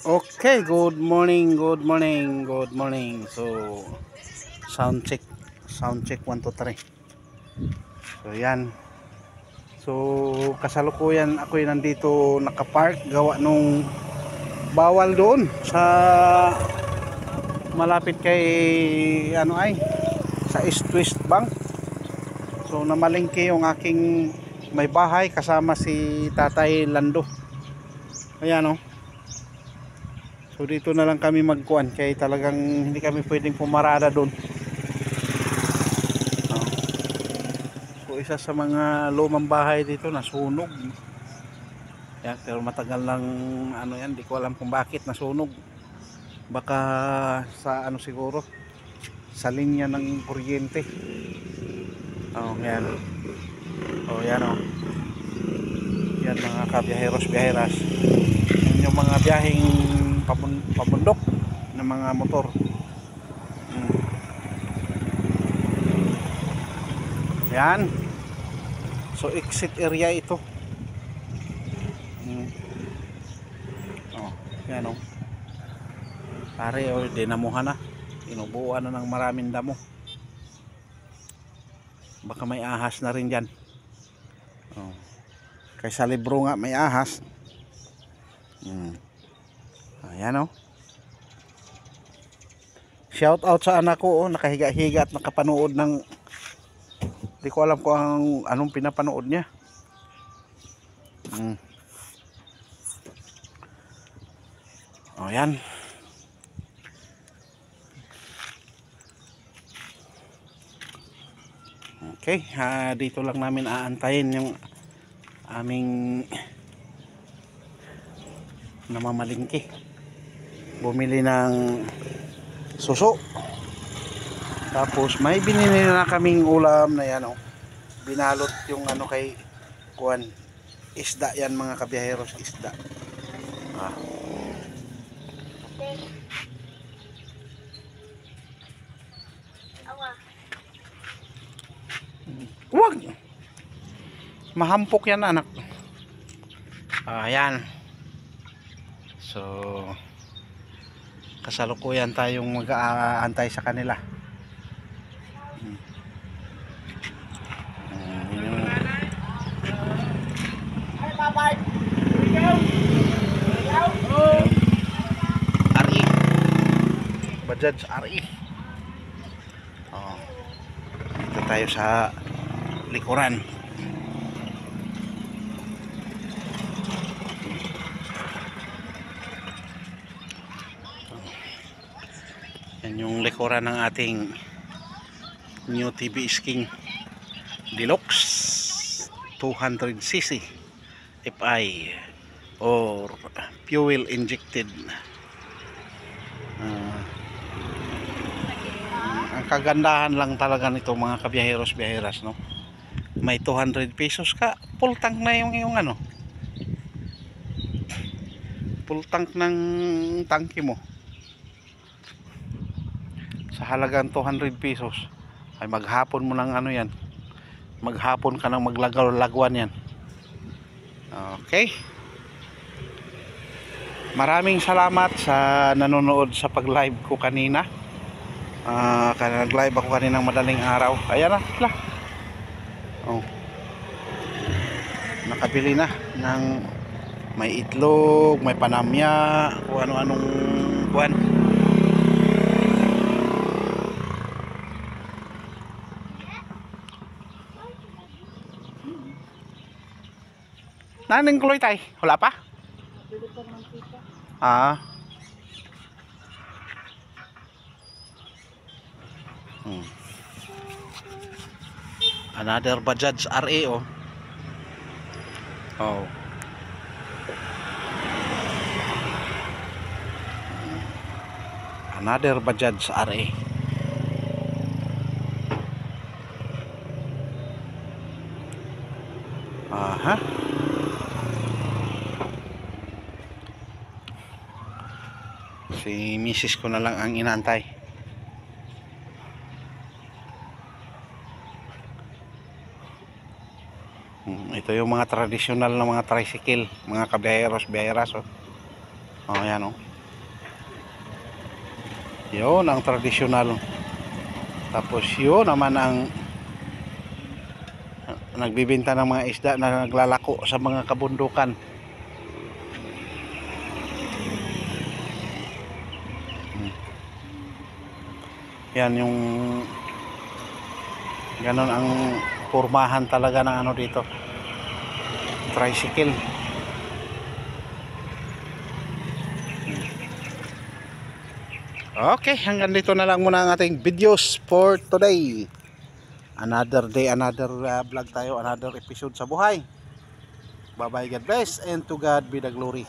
Okay, good morning, good morning, good morning. So, sound check 1 2 3. So, yan. So, kasalukuyan ako nandito nakapark gawa nung bawal doon sa malapit kay sa East West Bank. So, namalingki yung aking may bahay kasama si Tatay Lando. Ayan, oh. So dito na lang kami magkuhan kaya talagang hindi kami pwedeng pumarada doon. So isa sa mga lumang bahay dito nasunog. Yan, pero matagal lang yan, di ko alam kung bakit nasunog. Baka sa siguro sa linya ng kuryente. Yan. Yan oh. Yan mga kabiyaheros-biyaheras. Yan yung mga biyaheng pabundok ng mga motor. Yan. So exit area ito. Yan oh. Pare dinamuhan na. Inubuan na ng maraming damo. Baka may ahas na rin dyan. Kaysa libro nga may ahas. Ayan oh. Shout out sa anak ko nakahiga-higa at nakapanood ng di ko alam kung anong pinapanood niya. Yan. Okay, dito lang namin aantayin yung aming namamalingki. Bumili ng suso. Tapos may binili na kaming ulam na yan oh. Binalot yung kay kuan. Isda yan mga kabiyaheros, isda. Wag. Mahampok yan anak. Ayan. So kasalukuyan tayong mag-aantay sa kanila. RE Bajaj RE. Dito tayo sa likuran. Yan yung likuran ng ating new TVS King Deluxe 200cc FI or fuel injected. Ang kagandahan lang talaga nito mga kabiyaheros-biyaheras no. May 200 pesos ka, full tank na yung full tank ng tangke mo. Sa halagang 200 pesos ay maghapon mo ng yan. Maghapon ka nang maglagaw-lagwan yan. Okay. Maraming salamat sa nanonood sa pag-live ko kanina. Nag-live ako kaninang madaling araw. Ayan na sila. Nakabili na ng may itlog, may panamya, kung ano-anong buwan. Naning kuloy tay? Wala pa? Another Bajaj RE oh. Another Bajaj RE. Si misis ko na lang ang inaantay. Ito yung mga traditional na mga tricycle, mga kabiyaheros-biyaheras oh. Ayan oh. Yun ang tradisyonal. Tapos yun naman ang nagbibenta ng mga isda na naglalako sa mga kabundukan. Yan yung ganon ang pormahan talaga ng ano dito, tricycle. Okay, hanggang dito na lang muna ang ating videos for today. Another day, another vlog tayo, another episode sa buhay. Bye bye, God bless, and to God be the glory.